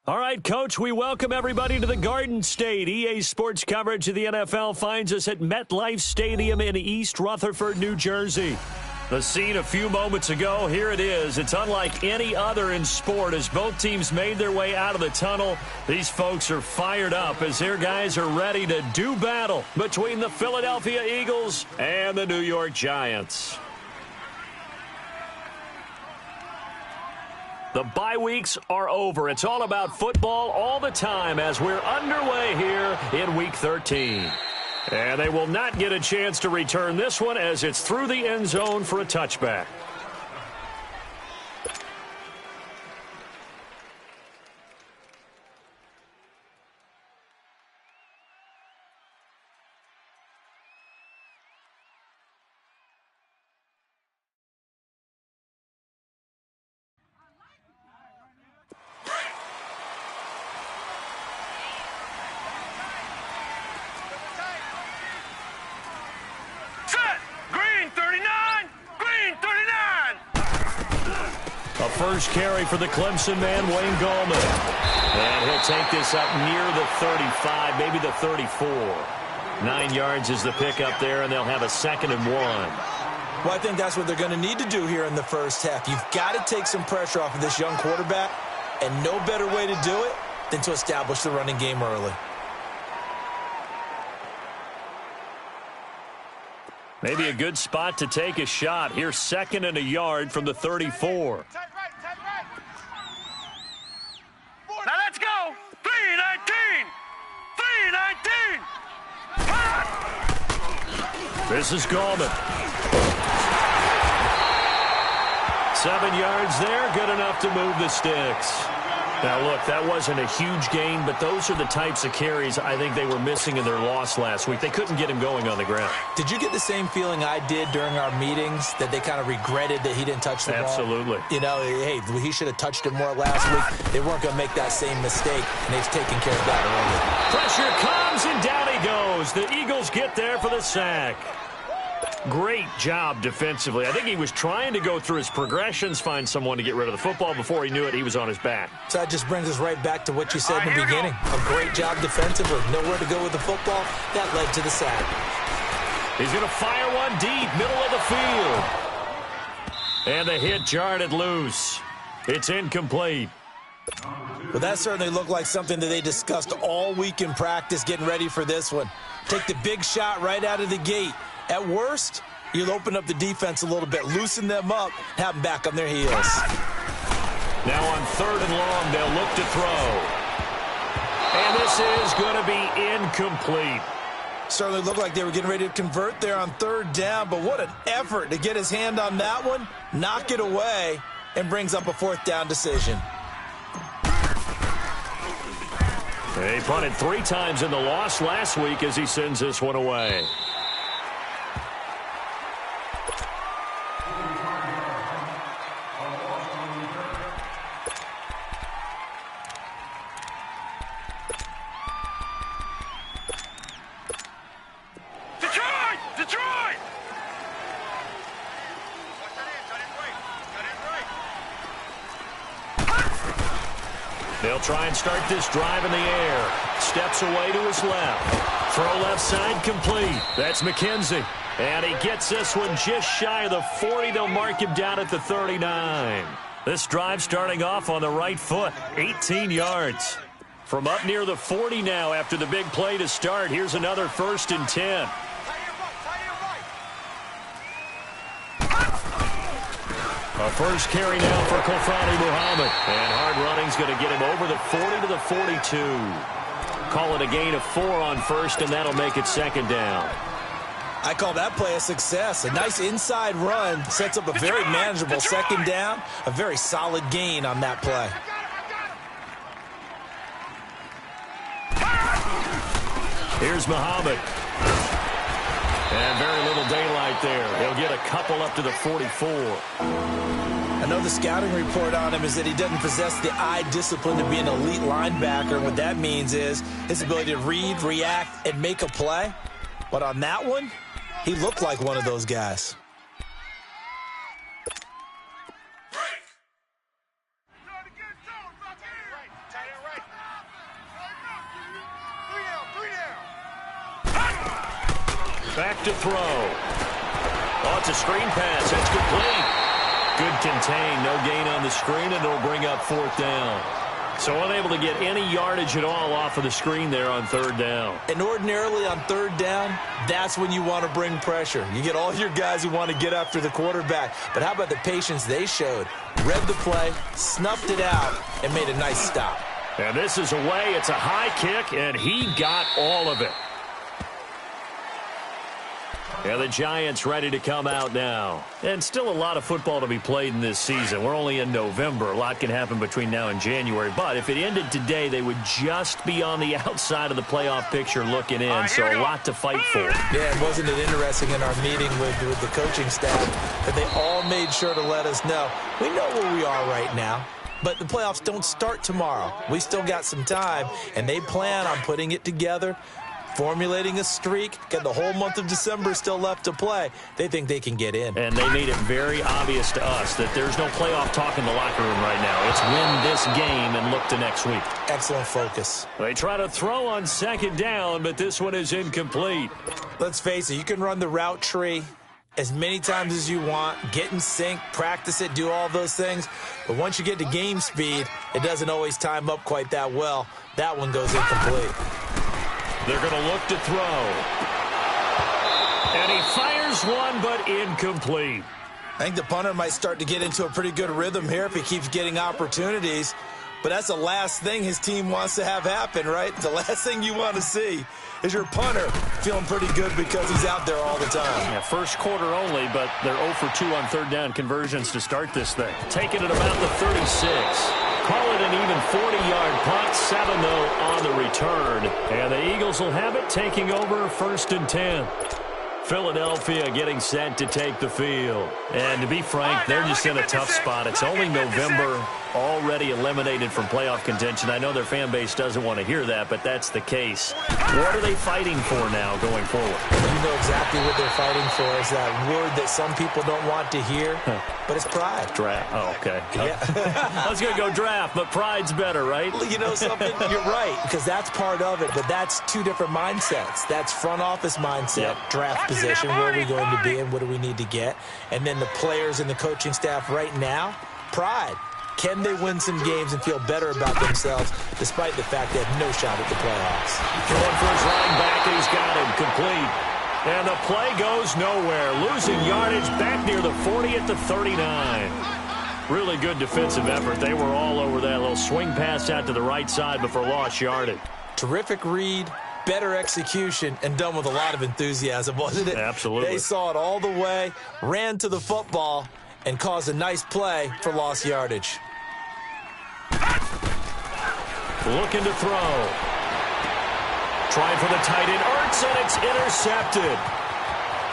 All right, Coach, we welcome everybody to the Garden State. EA Sports coverage of the NFL finds us at MetLife Stadium in East Rutherford, New Jersey. The scene a few moments ago, here it is. It's unlike any other in sport as both teams made their way out of the tunnel. These folks are fired up as their guys are ready to do battle between the Philadelphia Eagles and the New York Giants. The bye weeks are over. It's all about football all the time as we're underway here in Week 13. And they will not get a chance to return this one as it's through the end zone for a touchback. First carry for the Clemson man, Wayne Gallman. And he'll take this up near the 35, maybe the 34. 9 yards is the pickup there, and they'll have a 2nd and 1. Well, I think that's what they're going to need to do here in the first half. You've got to take some pressure off of this young quarterback, and no better way to do it than to establish the running game early. Maybe a good spot to take a shot. Here's 2nd and a yard from the 34. Now let's go! 3-19! 3-19! This is Gallman. 7 yards there, good enough to move the sticks. Now, look, that wasn't a huge gain, but those are the types of carries I think they were missing in their loss last week. They couldn't get him going on the ground. Did you get the same feeling I did during our meetings, that they kind of regretted that he didn't touch the ball? Absolutely. You know, hey, he should have touched it more last week. They weren't going to make that same mistake, and they've taken care of that early. Pressure comes, and down he goes. The Eagles get there for the sack. Great job defensively. I think he was trying to go through his progressions, find someone to get rid of the football. Before he knew it, he was on his back. So that just brings us right back to what you said in the beginning. A great job defensively. Nowhere to go with the football. That led to the sack. He's going to fire one deep, middle of the field. And the hit jarred it loose. It's incomplete. Well, that certainly looked like something that they discussed all week in practice getting ready for this one. Take the big shot right out of the gate. At worst, you'll open up the defense a little bit, loosen them up, have them back on their heels. Now on 3rd and long, they'll look to throw. And this is going to be incomplete. Certainly looked like they were getting ready to convert there on 3rd down, but what an effort to get his hand on that one, knock it away, and brings up a 4th down decision. He punted 3 times in the loss last week as he sends this one away. They'll try and start this drive in the air. Steps away to his left. Throw left side complete. That's McKenzie. And he gets this one just shy of the 40. They'll mark him down at the 39. This drive starting off on the right foot. 18 yards. From up near the 40 now after the big play to start. Here's another 1st and 10. A first carry now for Kofrani Muhammad. And hard running's going to get him over the 40 to the 42. Call it a gain of 4 on 1st, and that'll make it 2nd down. I call that play a success. A nice inside run sets up a very manageable 2nd down. A very solid gain on that play. Here's Muhammad. And very little daylight there. He'll get a couple up to the 44. I know the scouting report on him is that he doesn't possess the eye discipline to be an elite linebacker. What that means is his ability to read, react, and make a play. But on that one, he looked like one of those guys. to throw. Oh, it's a screen pass. That's complete. Good contain. No gain on the screen, and it'll bring up 4th down. So unable to get any yardage at all off of the screen there on 3rd down. And ordinarily on 3rd down, that's when you want to bring pressure. You get all your guys who want to get after the quarterback. But how about the patience they showed? Read the play, snuffed it out, and made a nice stop. And this is away. It's a high kick, and he got all of it. And the Giants ready to come out now. And still a lot of football to be played in this season. We're only in November. A lot can happen between now and January. But if it ended today, they would just be on the outside of the playoff picture looking in. So a lot to fight for. Yeah, and wasn't it interesting in our meeting with the coaching staff that they all made sure to let us know, we know where we are right now. But the playoffs don't start tomorrow. We still got some time, and they plan on putting it together, formulating a streak. Got the whole month of December still left to play. They think they can get in. And they made it very obvious to us that there's no playoff talk in the locker room right now. It's win this game and look to next week. Excellent focus. They try to throw on 2nd down, but this one is incomplete. Let's face it, you can run the route tree as many times as you want, get in sync, practice it, do all those things. But once you get to game speed, it doesn't always time up quite that well. That one goes incomplete. They're going to look to throw. And he fires one, but incomplete. I think the punter might start to get into a pretty good rhythm here if he keeps getting opportunities. But that's the last thing his team wants to have happen, right? The last thing you want to see is your punter feeling pretty good because he's out there all the time. Yeah, first quarter only, but they're 0 for 2 on 3rd down conversions to start this thing. Taking it about the 36. Call it an even 40-yard punt, 7 though on the return. And the Eagles will have it, taking over 1st and 10. Philadelphia getting set to take the field. And to be frank, they're just in a tough spot. It's only November, already eliminated from playoff contention. I know their fan base doesn't want to hear that, but that's the case. What are they fighting for now going forward? You know exactly what they're fighting for. Is that word that some people don't want to hear, but it's pride. Draft. Oh, okay. Yeah. I was going to go draft, but pride's better, right? You know something? You're right, because that's part of it, but that's two different mindsets. That's front office mindset, draft position, where are we going to be and what do we need to get? And then the players and the coaching staff right now, pride. Can they win some games and feel better about themselves despite the fact they have no shot at the playoffs? Throwing for his running back, and he's got him complete. And the play goes nowhere. Losing yardage back near the 40 at the 39. Really good defensive effort. They were all over that little swing pass out to the right side before lost yardage. Terrific read, better execution, and done with a lot of enthusiasm, wasn't it? Absolutely. They saw it all the way, ran to the football, and caused a nice play for lost yardage. Looking to throw. Trying for the tight end, Ertz, and it's intercepted.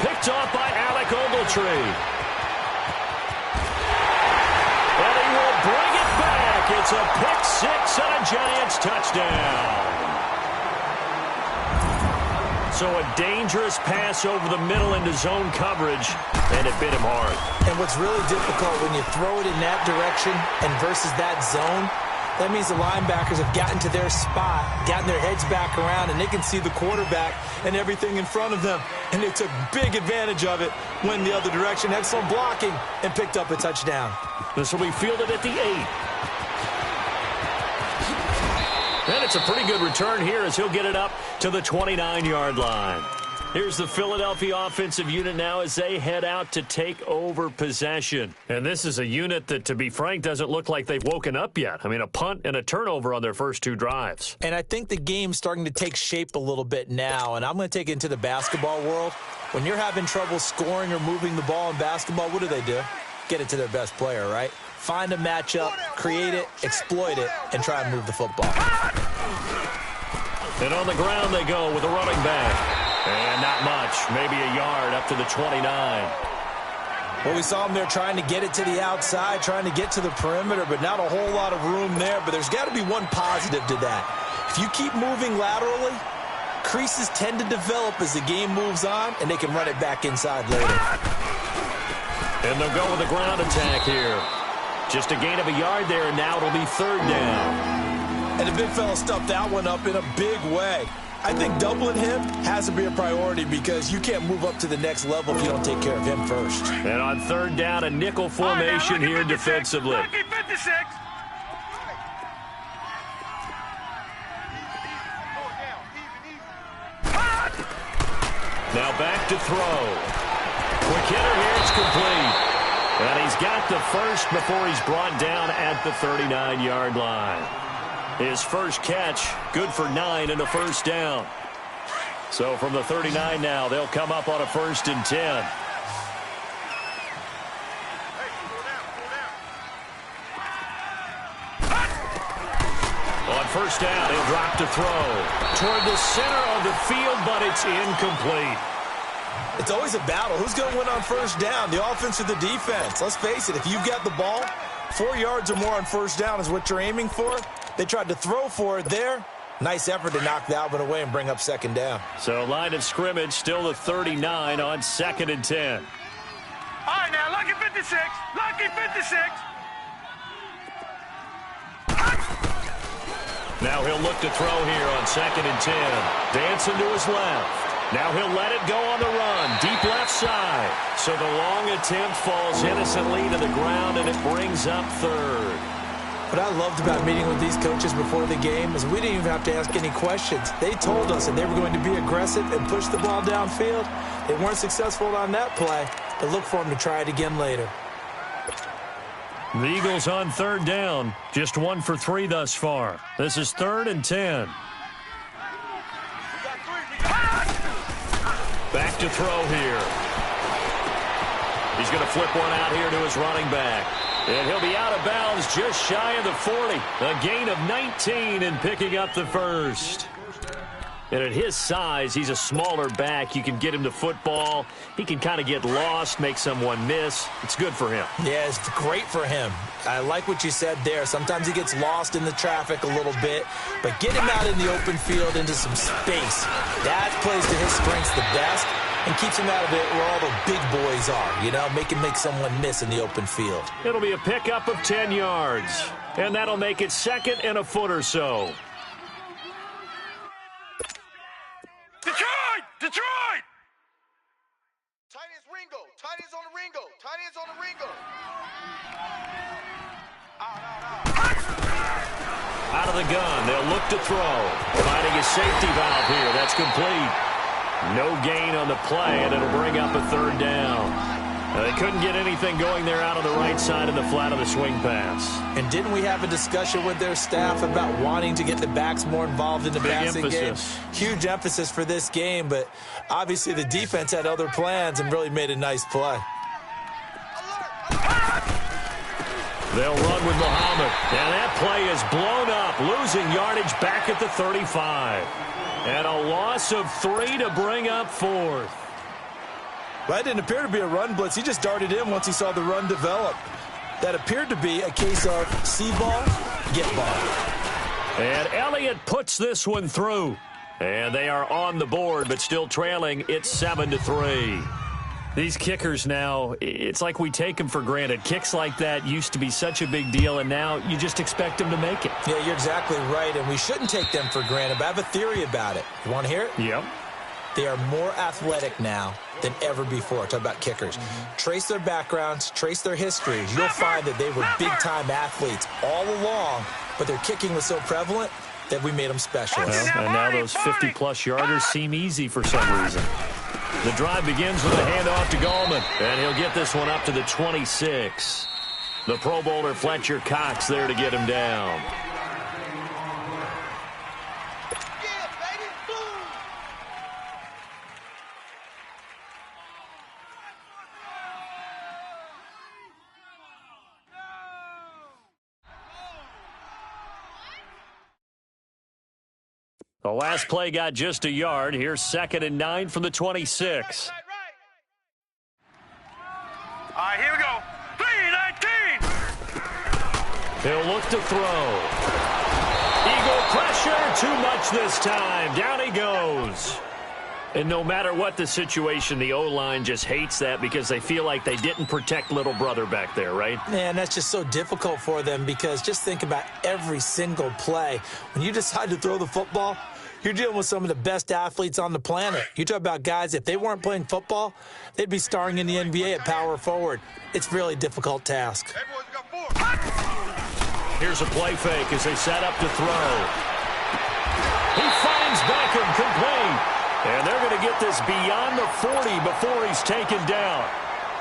Picked off by Alec Ogletree. And he will bring it back. It's a pick six and a Giants touchdown. So a dangerous pass over the middle into zone coverage, and it bit him hard. And what's really difficult when you throw it in that direction and versus that zone, that means the linebackers have gotten to their spot, gotten their heads back around, and they can see the quarterback and everything in front of them. And they took big advantage of it, went the other direction, had some blocking, and picked up a touchdown. This will be fielded at the 8. And it's a pretty good return here as he'll get it up to the 29-yard line. Here's the Philadelphia offensive unit now as they head out to take over possession. And this is a unit that, to be frank, doesn't look like they've woken up yet. I mean, a punt and a turnover on their first 2 drives. And I think the game's starting to take shape a little bit now, and I'm going to take it into the basketball world. When you're having trouble scoring or moving the ball in basketball, what do? Get it to their best player, right? Find a matchup, create it, exploit it, and try and move the football. And on the ground they go with a running back. And not much, maybe a yard up to the 29. Well, we saw him there trying to get it to the outside, trying to get to the perimeter, but not a whole lot of room there. But there's got to be one positive to that. If you keep moving laterally, creases tend to develop as the game moves on, and they can run it back inside later. And they'll go with a ground attack here. Just a gain of a yard there, and now it'll be 3rd down. And the big fella stuffed that one up in a big way. I think doubling him has to be a priority because you can't move up to the next level if you don't take care of him first. And on third down, a nickel formation here defensively. Lucky 56. Now back to throw. Quick hitter here, it's complete. And he's got the first before he's brought down at the 39-yard line. His first catch, good for 9 and a first down. So from the 39 now, they'll come up on a 1st and 10. On first down, he'll drop to throw. Toward the center of the field, but it's incomplete. It's always a battle. Who's going to win on first down, the offense or the defense? Let's face it, if you've got the ball, 4 yards or more on first down is what you're aiming for. They tried to throw for it there. Nice effort to knock that one away and bring up 2nd down. So line of scrimmage still the 39 on 2nd and 10. All right, now, lucky 56. Lucky 56. Now he'll look to throw here on 2nd and 10. Dancing to his left. Now he'll let it go on the run. Deep left side. So the long attempt falls innocently to the ground, and it brings up 3rd. What I loved about meeting with these coaches before the game is we didn't even have to ask any questions. They told us that they were going to be aggressive and push the ball downfield. They weren't successful on that play, but look for them to try it again later. The Eagles on 3rd down. Just 1 for 3 thus far. This is 3rd and 10. Back to throw here. He's going to flip one out here to his running back. And he'll be out of bounds just shy of the 40. A gain of 19 and picking up the first. And at his size, he's a smaller back. You can get him to football. He can kind of get lost, make someone miss. It's good for him. Yeah, it's great for him. I like what you said there. Sometimes he gets lost in the traffic a little bit, but get him out in the open field into some space. That plays to his strengths the best and keeps him out of it where all the big boys are, you know, make him make someone miss in the open field. It'll be a pickup of 10 yards, and that'll make it 2nd and a foot or so. Detroit! Detroit! Tight ends Ringo. Tight ends on the Ringo. Tight ends on the Ringo. Out of the gun, they'll look to throw. Finding a safety valve here. That's complete. No gain on the play, and it'll bring up a 3rd down. They couldn't get anything going there out on the right side of the flat of the swing pass. And didn't we have a discussion with their staff about wanting to get the backs more involved in the passing game? Huge emphasis for this game, but obviously the defense had other plans and really made a nice play. They'll run with Muhammad. And that play is blown up, losing yardage back at the 35. And a loss of 3 to bring up 4th. Well, that didn't appear to be a run blitz. He just darted in once he saw the run develop. That appeared to be a case of see ball, get ball. And Elliott puts this one through. And they are on the board, but still trailing. It's 7-3. These kickers now, it's like we take them for granted. Kicks like that used to be such a big deal, and now you just expect them to make it. Yeah, you're exactly right, and we shouldn't take them for granted. But I have a theory about it. You want to hear it? Yep. They are more athletic now than ever before. Talk about kickers. Trace their backgrounds, trace their histories. You'll find that they were big-time athletes all along, but their kicking was so prevalent that we made them special. Well, and now those 50-plus yarders seem easy for some reason. The drive begins with a handoff to Gallman, and he'll get this one up to the 26. The Pro Bowler Fletcher Cox there to get him down. The last play got just a yard. Here's 2nd and 9 from the 26. All right, here we go. 3-19. He'll look to throw. Eagle pressure, too much this time. Down he goes. And no matter what the situation, the O-line just hates that because they feel like they didn't protect little brother back there, right? Man, that's just so difficult for them because just think about every single play. When you decide to throw the football, You're dealing with some of the best athletes on the planet. You talk about guys, if they weren't playing football, they'd be starring in the NBA at power forward. It's a really difficult task. Hey, boys, we got 4. Here's a play fake as they set up to throw. He finds Beckham complete. And they're going to get this beyond the 40 before he's taken down.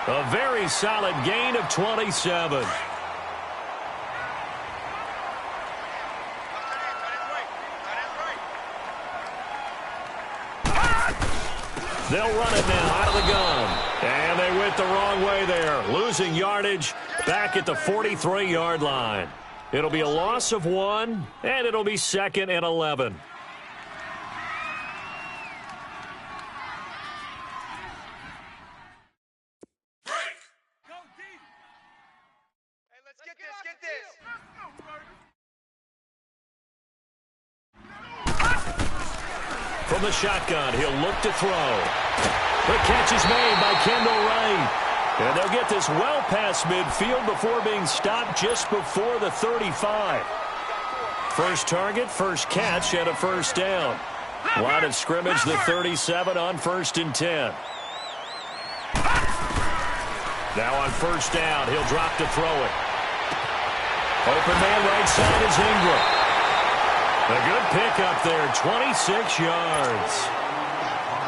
A very solid gain of 27. They'll run it now out of the gun. And they went the wrong way there. Losing yardage back at the 43-yard line. It'll be a loss of 1, and it'll be 2nd and 11. Hey, let's get this. From the shotgun, he'll look to throw. The catch is made by Kendall Wright. And they'll get this well past midfield before being stopped just before the 35. First target, first catch, and a first down. Line of scrimmage, the 37 on 1st and 10. Now on first down, he'll drop to throw it. Open man right side is Ingram. A good pickup there, 26 yards.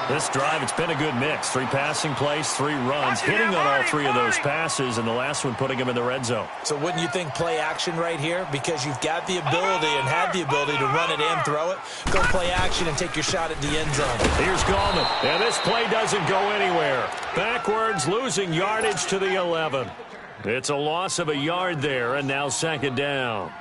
This drive, it's been a good mix. 3 passing plays, 3 runs, hitting on all 3 of those passes, and the last one putting him in the red zone. So wouldn't you think play action right here? Because you've got the ability and had the ability to run it and throw it. Go play action and take your shot at the end zone. Here's Gallman, and this play doesn't go anywhere. Backwards, losing yardage to the 11. It's a loss of a yard there, and now 2nd down.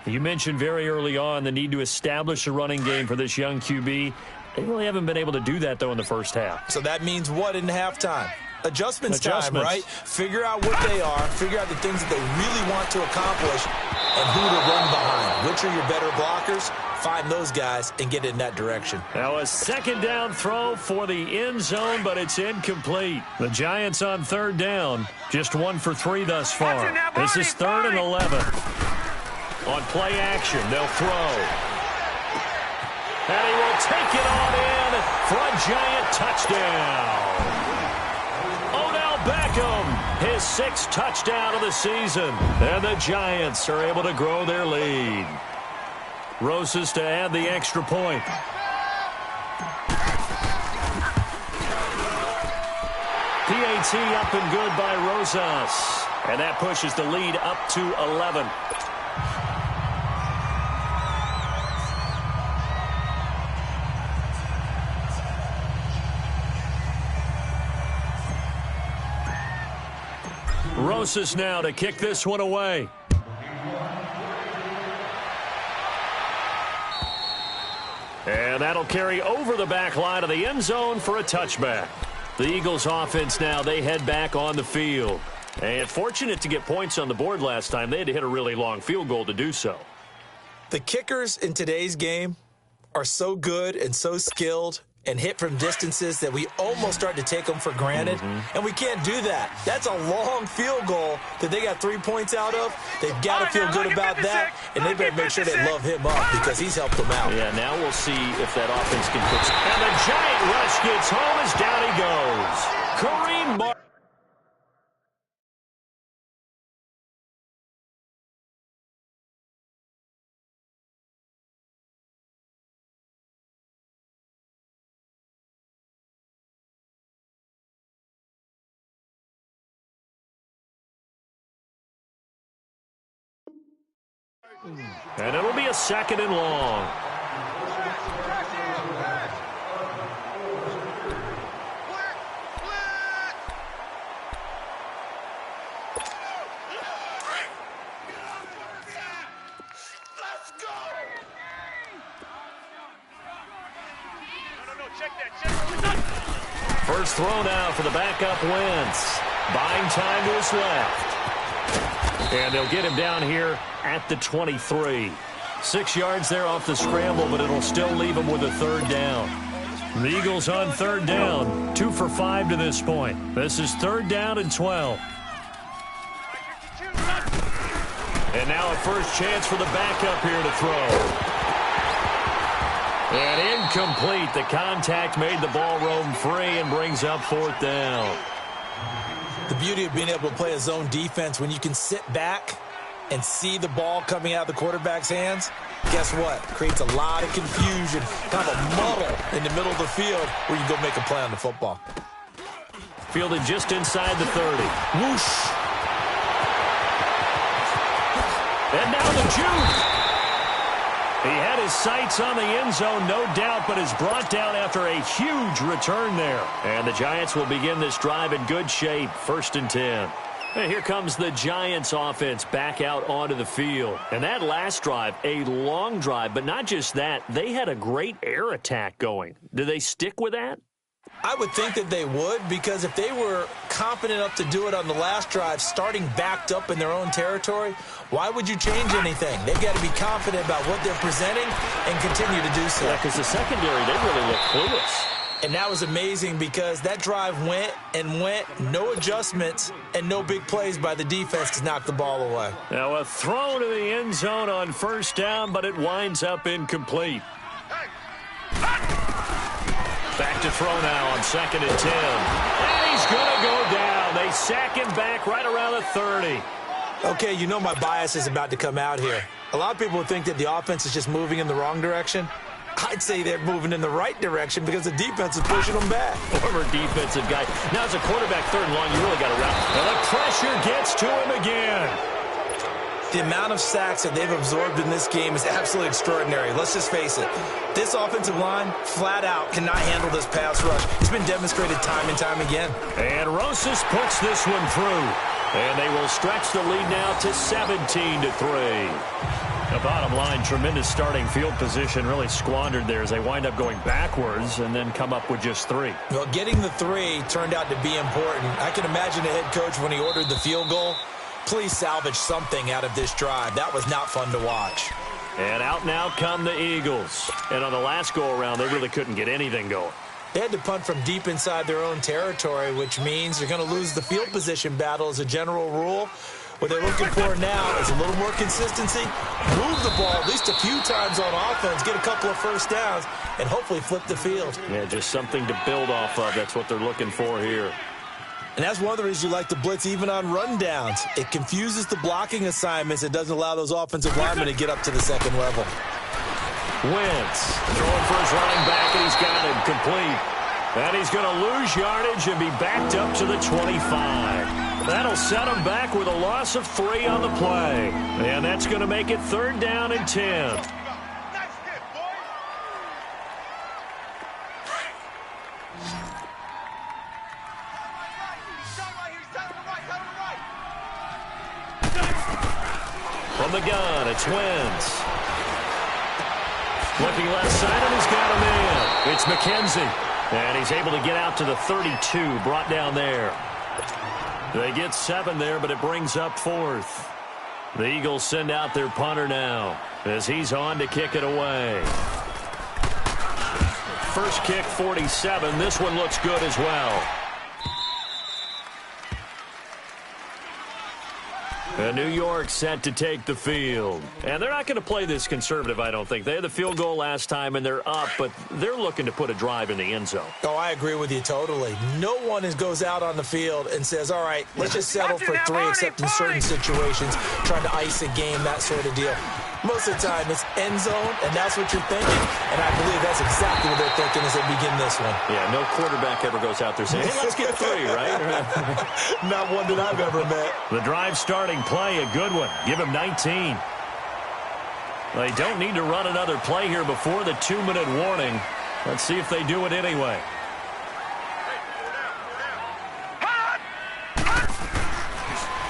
You mentioned very early on the need to establish a running game for this young QB. They really haven't been able to do that, though, in the first half. So that means what in halftime? Adjustments time, right? Figure out what they are, figure out the things that they really want to accomplish, and who to run behind. Which are your better blockers? Find those guys and get in that direction. Now a 2nd down throw for the end zone, but it's incomplete. The Giants on 3rd down, just 1 for 3 thus far. This is 3rd and 11. On play action, they'll throw. And he will take it on in for a Giant touchdown. Odell Beckham, his 6th touchdown of the season. And the Giants are able to grow their lead. Rosas to add the extra point. PAT up and good by Rosas. And that pushes the lead up to 11. Rosas now to kick this one away. And that'll carry over the back line of the end zone for a touchback. The Eagles offense now, they head back on the field. And fortunate to get points on the board last time. They had to hit a really long field goal to do so. The kickers in today's game are so good and so skilled and hit from distances that we almost start to take them for granted. And we can't do that. That's a long field goal that they got 3 points out of. They've got to feel good about that, and they better make sure they love him up because he's helped them out. Yeah, now we'll see if that offense can fix it. And the Giant rush gets home as down he goes. Kareem Martin. And it'll be a 2nd and long. Let's go! No, check that. First throw now for the backup Wentz. Buying time to his left. And they'll get him down here at the 23. 6 yards there off the scramble, but it'll still leave him with a 3rd down. The Eagles on 3rd down, 2 for 5 to this point. This is 3rd down and 12. And now a first chance for the backup here to throw. And incomplete. The contact made the ball roam free and brings up fourth down. The beauty of being able to play a zone defense when you can sit back and see the ball coming out of the quarterback's hands, guess what? Creates a lot of confusion, kind of a muddle in the middle of the field where you go make a play on the football. Fielded just inside the 30. Whoosh. And now the juke. He had his sights on the end zone, no doubt, but is brought down after a huge return there. And the Giants will begin this drive in good shape, 1st and 10. And here comes the Giants offense back out onto the field. And that last drive, a long drive, but not just that, they had a great air attack going. Do they stick with that? I would think that they would, because if they were confident enough to do it on the last drive, starting backed up in their own territory, why would you change anything? They've got to be confident about what they're presenting and continue to do so. Yeah, because the secondary, they really look clueless. And that was amazing because that drive went and went, no adjustments, and no big plays by the defense to knock the ball away. Now a throw to the end zone on 1st down, but it winds up incomplete. Back to throw now on 2nd and 10. And he's going to go down. They sack him back right around the 30. Okay, you know my bias is about to come out here. A lot of people would think that the offense is just moving in the wrong direction. I'd say they're moving in the right direction because the defense is pushing them back. Former defensive guy. Now as a quarterback 3rd and long, you really got to route. And the pressure gets to him again. The amount of sacks that they've absorbed in this game is absolutely extraordinary. Let's just face it. This offensive line, flat out, cannot handle this pass rush. It's been demonstrated time and time again. And Rosas puts this one through. And they will stretch the lead now to 17-3. The bottom line, tremendous starting field position, really squandered there as they wind up going backwards and then come up with just 3. Well, getting the 3 turned out to be important. I can imagine the head coach when he ordered the field goal. Please salvage something out of this drive. That was not fun to watch. And out now come the Eagles. And on the last go-around, they really couldn't get anything going. They had to punt from deep inside their own territory, which means they're going to lose the field position battle as a general rule. What they're looking for now is a little more consistency, move the ball at least a few times on offense, get a couple of 1st downs, and hopefully flip the field. Yeah, just something to build off of. That's what they're looking for here. And that's one of the reasons you like to blitz even on rundowns. It confuses the blocking assignments. It doesn't allow those offensive linemen to get up to the 2nd level. Wentz throwing for his running back, and he's got him complete. And he's going to lose yardage and be backed up to the 25. That'll set him back with a loss of 3 on the play. And that's going to make it 3rd down and 10. From the gun, it's Wentz. Looking left side, and he's got him in. It's McKenzie. And he's able to get out to the 32, brought down there. They get 7 there, but it brings up 4th. The Eagles send out their punter now as he's on to kick it away. First kick, 47. This one looks good as well. And New York set to take the field. And they're not going to play this conservative, I don't think. They had the field goal last time, and they're up, but they're looking to put a drive in the end zone. Oh, I agree with you totally. No one goes out on the field and says, all right, let's just settle for 3, except in certain situations, trying to ice a game, that sort of deal. Most of the time, it's end zone, and that's what you're thinking, and I believe that's exactly what they're thinking as they begin this one. Yeah, no quarterback ever goes out there saying, hey, let's get 3, right? Not one that I've ever met. The drive starting play, a good one. Give him 19. They don't need to run another play here before the 2-minute warning. Let's see if they do it anyway.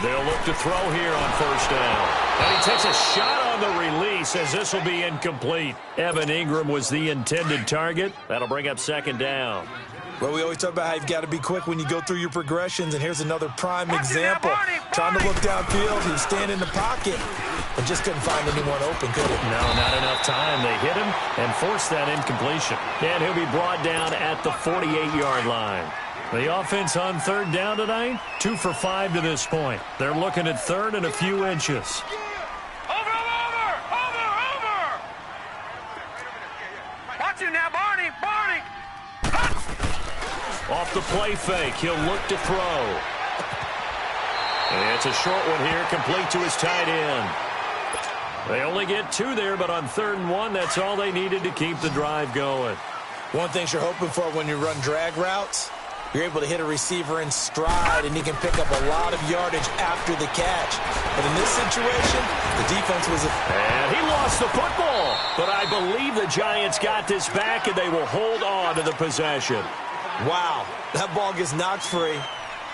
They'll look to throw here on 1st down. And he takes a shot on the release as this will be incomplete. Evan Ingram was the intended target. That'll bring up 2nd down. Well, we always talk about how you've got to be quick when you go through your progressions, and here's another prime example. Trying to look downfield, he was standing in the pocket, but just couldn't find anyone open, could he? No, not enough time. They hit him and forced that incompletion. And he'll be brought down at the 48-yard line. The offense on 3rd down tonight, 2 for 5 to this point. They're looking at 3rd and a few inches. Over! Watch the play fake. He'll look to throw. And it's a short one here, complete to his tight end. They only get 2 there, but on 3rd and 1, that's all they needed to keep the drive going. One thing you're hoping for when you run drag routes, you're able to hit a receiver in stride, and he can pick up a lot of yardage after the catch. But in this situation, the defense was... And he lost the football, but I believe the Giants got this back, and they will hold on to the possession. Wow, that ball gets knocked free,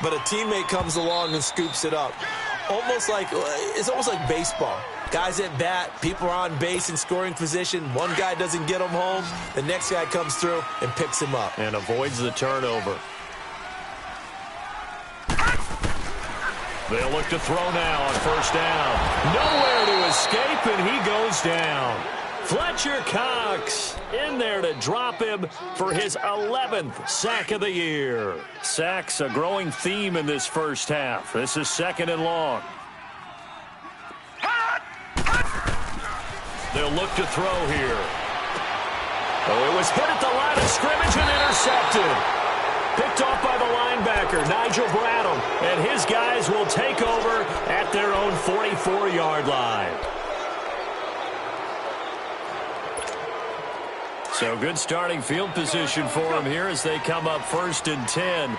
but a teammate comes along and scoops it up. It's almost like baseball. Guys at bat, people are on base in scoring position. One guy doesn't get him home. The next guy comes through and picks him up. And avoids the turnover. They'll look to throw now on 1st down. Nowhere to escape, and he goes down. Fletcher Cox in there to drop him for his 11th sack of the year. Sacks a growing theme in this first half. This is 2nd and long. They'll look to throw here. Oh, it was hit at the line of scrimmage and intercepted. Picked off by the linebacker, Nigel Bradham, and his guys will take over at their own 44-yard line. So good starting field position for them here as they come up 1st and 10.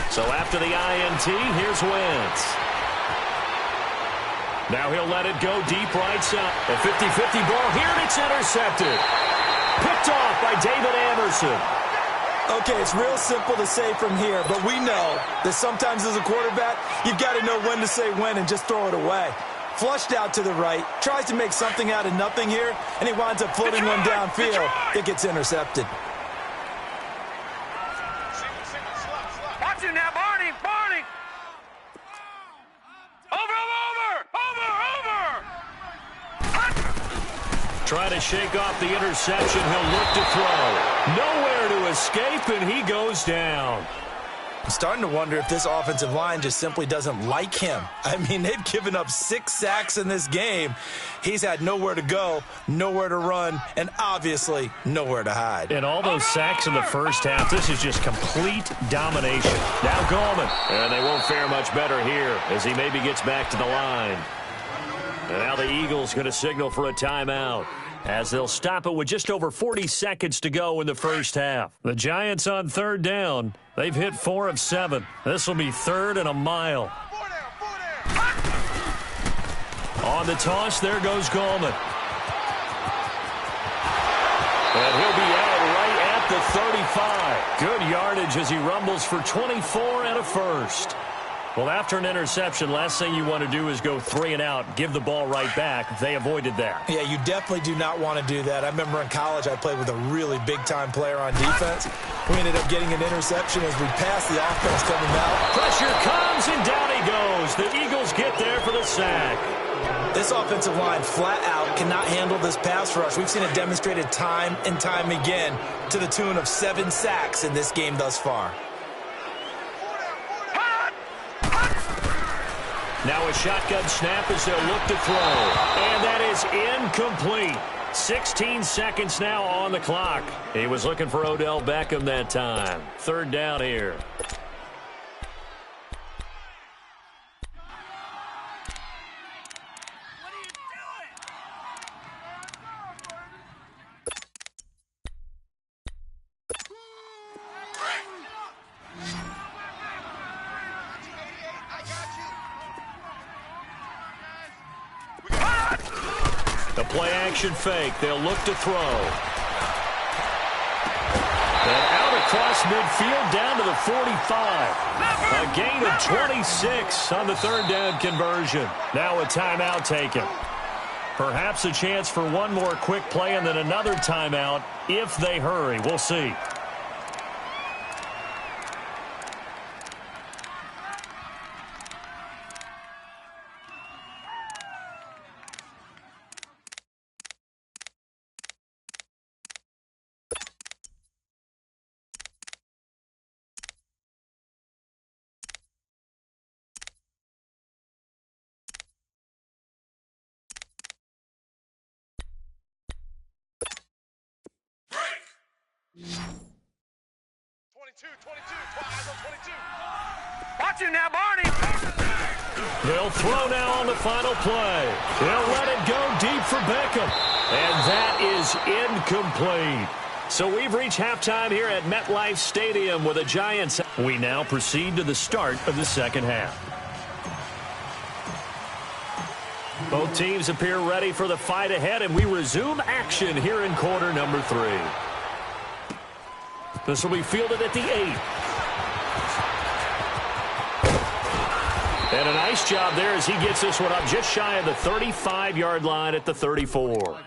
So after the INT, here's Wentz. Now he'll let it go deep right side. A 50-50 ball here, and it's intercepted. Picked off by David Anderson. Okay, it's real simple to say from here, but we know that sometimes as a quarterback, you've got to know when to say when and just throw it away. Flushed out to the right, tries to make something out of nothing here, and he winds up floating one downfield that gets intercepted. Watch it now, Barney! Barney! Over! Trying to shake off the interception. He'll look to throw. Nowhere to escape, and he goes down. I'm starting to wonder if this offensive line just simply doesn't like him. I mean, they've given up 6 sacks in this game. He's had nowhere to go, nowhere to run, and obviously nowhere to hide. And all those sacks in the first half, this is just complete domination. Now Gallman, and they won't fare much better here as he maybe gets back to the line. And now the Eagles going to signal for a timeout as they'll stop it with just over 40 seconds to go in the first half. The Giants on 3rd down. They've hit 4 of 7. This will be 3rd and a mile. On the toss, there goes Gallman. And he'll be out right at the 35. Good yardage as he rumbles for 24 and a first. Well, after an interception, last thing you want to do is go 3 and out, give the ball right back. They avoided that. Yeah, you definitely do not want to do that. I remember in college I played with a really big-time player on defense. We ended up getting an interception as we passed the offense coming out. Pressure comes, and down he goes. The Eagles get there for the sack. This offensive line flat out cannot handle this pass rush. We've seen it demonstrated time and time again to the tune of 7 sacks in this game thus far. Now a shotgun snap as they'll look to throw. And that is incomplete. 16 seconds now on the clock. He was looking for Odell Beckham that time. 3rd down here. The play-action fake. They'll look to throw. And out across midfield down to the 45. A gain of 26 on the 3rd down conversion. Now a timeout taken. Perhaps a chance for one more quick play and then another timeout if they hurry. We'll see. Eyes on 22. Watch him now, Barney. They'll throw now on the final play. They'll let it go deep for Beckham. And that is incomplete. So we've reached halftime here at MetLife Stadium with the Giants. We now proceed to the start of the second half. Both teams appear ready for the fight ahead, and we resume action here in quarter number 3. This will be fielded at the 8. And a nice job there as he gets this one up just shy of the 35-yard line at the 34.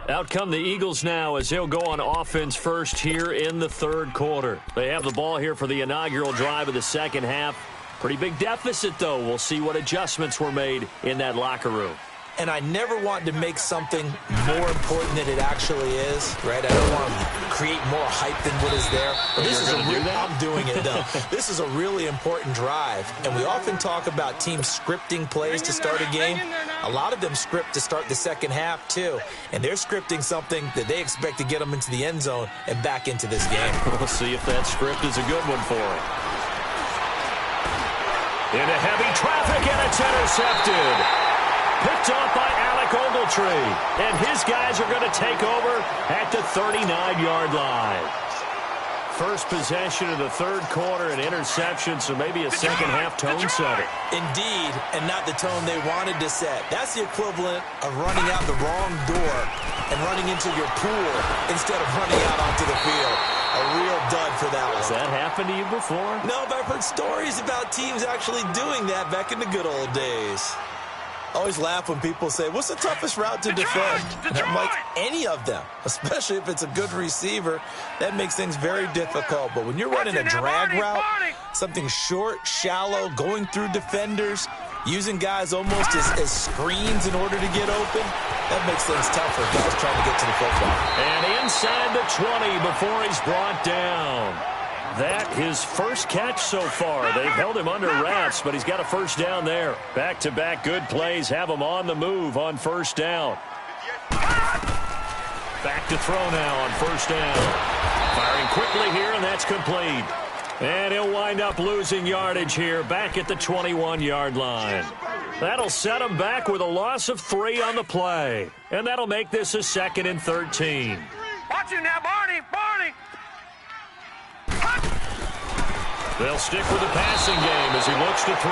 Out come the Eagles now as they'll go on offense first here in the third quarter. They have the ball here for the inaugural drive of the second half. Pretty big deficit, though. We'll see what adjustments were made in that locker room. And I never want to make something more important than it actually is, right? I don't want to create more hype than what is there. But this is I'm doing it, though. This is a really important drive. And we often talk about teams scripting plays to start a game. A lot of them script to start the second half, too. And they're scripting something that they expect to get them into the end zone and back into this game. We'll see if that script is a good one for them. Into heavy traffic, and it's intercepted. Picked off by Alec Ogletree. And his guys are going to take over at the 39-yard line. First possession of the third quarter, an interception, so maybe a second-half tone setter. Indeed, and not the tone they wanted to set. That's the equivalent of running out the wrong door and running into your pool instead of running out onto the field. A real dud for that one. Has that happened to you before? No, but I've heard stories about teams actually doing that back in the good old days. I always laugh when people say, what's the toughest route to defend? And I'm like, any of them, especially if it's a good receiver. That makes things very difficult. But when you're running a drag route, something short, shallow, going through defenders, using guys almost as screens in order to get open, that makes things tough for guys trying to get to the football. And inside the 20 before he's brought down. That his first catch so far. They've held him under wraps, but he's got a first down there. Back-to-back good plays have him on the move on first down. Back to throw now on first down. Firing quickly here, and that's complete. And he'll wind up losing yardage here back at the 21-yard line. That'll set him back with a loss of 3 on the play. And that'll make this a 2nd and 13. Watch him now, Barney. Barney. They'll stick with the passing game as he looks to throw.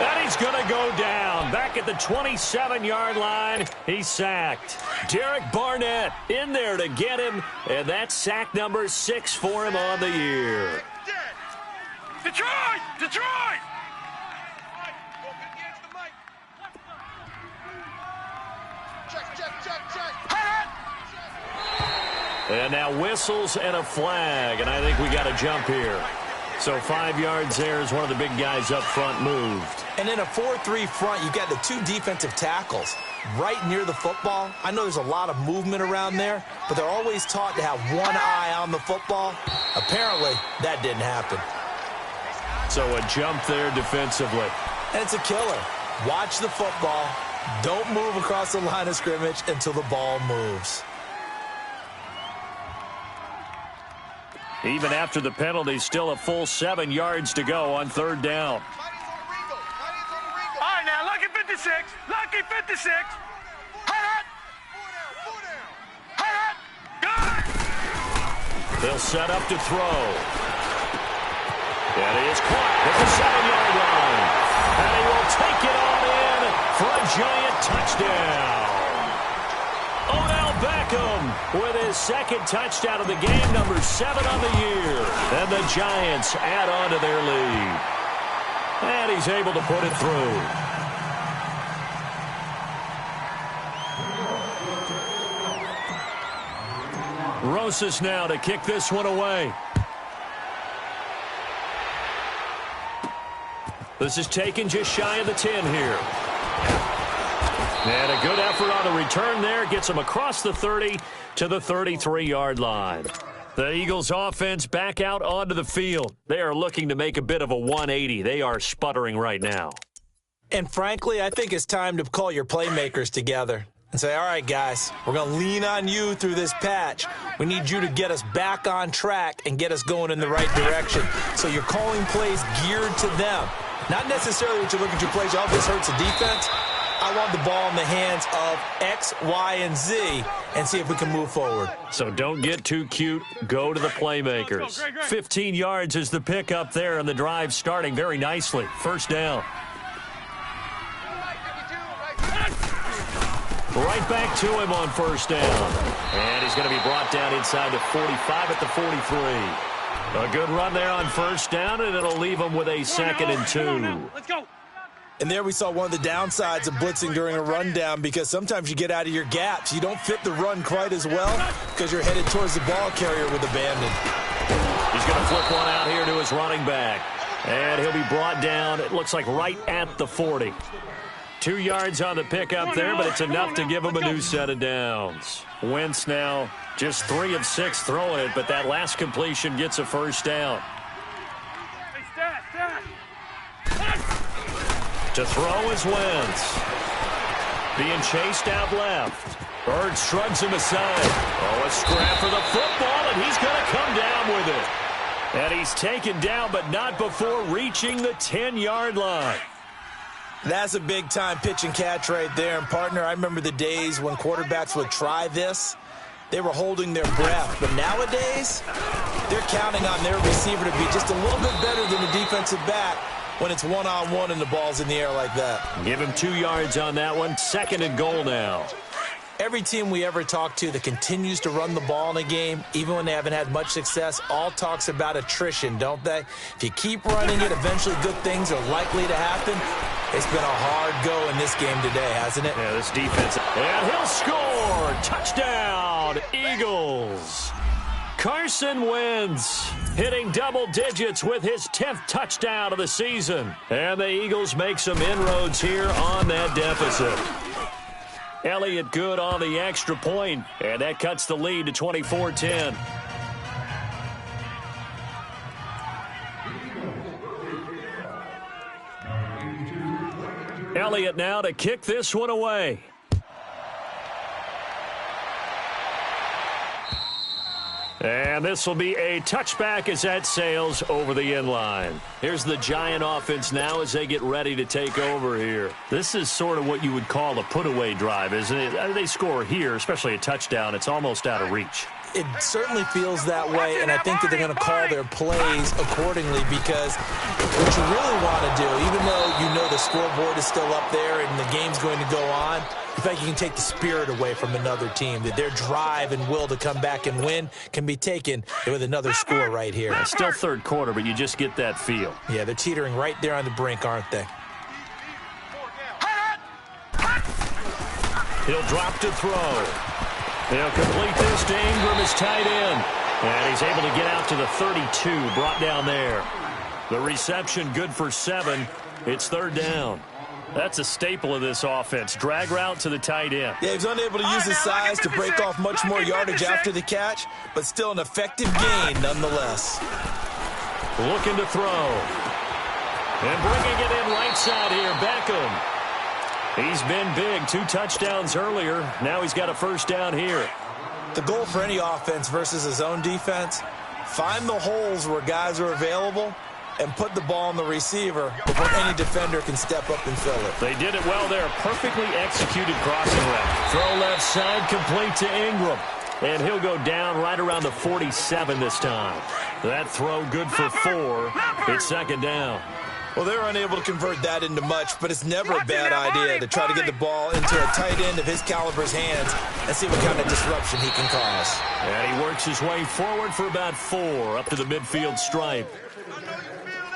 And he's going to go down. Back at the 27-yard line, he's sacked. Derek Barnett in there to get him. And that's sack number 6 for him on the year. Detroit! Detroit! And now whistles and a flag. And I think we got a jump here. So 5 yards there as one of the big guys up front moved. And in a 4-3 front, you've got the 2 defensive tackles right near the football. I know there's a lot of movement around there, but they're always taught to have one eye on the football. Apparently, that didn't happen. So a jump there defensively. And it's a killer. Watch the football. Don't move across the line of scrimmage until the ball moves. Even after the penalty, still a full 7 yards to go on third down. All right, now, lucky 56. Lucky 56. They'll set up to throw. And he is caught at the 7-yard line. And he will take it on in for a giant touchdown. Odell Beckham with his second touchdown of the game, number 7 on the year. And the Giants add on to their lead. And he's able to put it through. Rosas now to kick this one away. This is taken just shy of the 10 here. And a good effort on the return there. Gets him across the 30 to the 33-yard line. The Eagles offense back out onto the field. They are looking to make a bit of a 180. They are sputtering right now. And frankly, I think it's time to call your playmakers together. and say, all right, guys, we're going to lean on you through this patch. We need you to get us back on track and get us going in the right direction. So you're calling plays geared to them. Not necessarily what you're looking to plays. Oh, this hurts the defense. I want the ball in the hands of X, Y, and Z and see if we can move forward. So don't get too cute. Go to the playmakers. 15 yards is the pickup there, and the drive starting very nicely. First down. Right back to him on first down. And he's going to be brought down inside the 45 at the 43. A good run there on first down, and it'll leave him with a 2nd and 2. Let's go. And there we saw one of the downsides of blitzing during a rundown, because sometimes you get out of your gaps. You don't fit the run quite as well because you're headed towards the ball carrier with abandon. He's going to flip one out here to his running back. And he'll be brought down, it looks like right at the 40. 2 yards on the pickup there, but it's enough to give him a new set of downs. Wentz now just 3 of 6 throwing it, but that last completion gets a first down. Hey, stat. To throw is Wentz. Being chased out left. Bird shrugs him aside. Oh, a scrap for the football, and he's going to come down with it. And he's taken down, but not before reaching the 10-yard line. That's a big-time pitch and catch right there. And, partner, I remember the days when quarterbacks would try this. They were holding their breath. But nowadays, they're counting on their receiver to be just a little bit better than the defensive back when it's one-on-one and the ball's in the air like that. Give him 2 yards on that one. 2nd and goal now. Every team we ever talk to that continues to run the ball in a game, even when they haven't had much success, all talks about attrition, don't they? If you keep running it, eventually good things are likely to happen. It's been a hard go in this game today, hasn't it? Yeah, this defense. And he'll score. Touchdown, Eagles. Carson Wentz hitting double digits with his 10th touchdown of the season. And the Eagles make some inroads here on that deficit. Elliott good on the extra point, and that cuts the lead to 24-10. Elliott now to kick this one away. And this will be a touchback as that sails over the end line. Here's the Giant offense now as they get ready to take over here. This is sort of what you would call a put-away drive, isn't it? They score here, especially a touchdown. It's almost out of reach. It certainly feels that way, and I think that they're going to call their plays accordingly, because what you really want to do, even though you know the scoreboard is still up there and the game's going to go on, in fact, you can take the spirit away from another team, that their drive and will to come back and win can be taken with another score right here. It's still third quarter, but you just get that feel. Yeah, they're teetering right there on the brink, aren't they? He'll drop to throw. He'll complete this to Ingram, his tight end. And he's able to get out to the 32, brought down there. The reception good for 7. It's third down. That's a staple of this offense. Drag route to the tight end. Yeah, he's unable to use his size to break off much more yardage after the catch, but still an effective gain nonetheless. Looking to throw. And bringing it in right side here, Beckham. He's been big. 2 touchdowns earlier. Now he's got a first down here. The goal for any offense versus his own defense, find the holes where guys are available and put the ball on the receiver before any defender can step up and fill it. They did it well there. Perfectly executed crossing route. Throw left side, complete to Ingram. And he'll go down right around the 47 this time. That throw good for 4. It's second down. Well, they're unable to convert that into much, but it's never a bad idea to try to get the ball into a tight end of his caliber's hands and see what kind of disruption he can cause. And he works his way forward for about 4 up to the midfield stripe.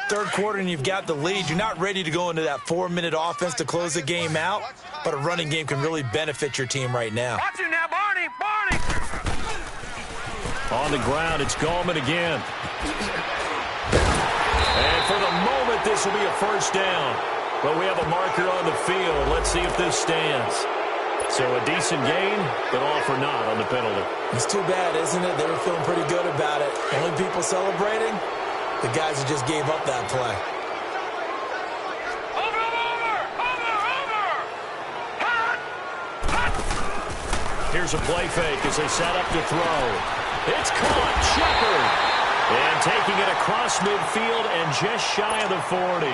Third quarter and you've got the lead. You're not ready to go into that 4-minute offense to close the game out, but a running game can really benefit your team right now. Watch it now, Barney! Barney! On the ground, it's Gallman again. And for the moment, this will be a first down. But we have a marker on the field. Let's see if this stands. So a decent gain, but all for naught on the penalty. It's too bad, isn't it? They were feeling pretty good about it. Only people celebrating, the guys who just gave up that play. Over! Hot! Hot! Here's a play fake as they set up to throw. It's caught. Shepard. And taking it across midfield and just shy of the 40.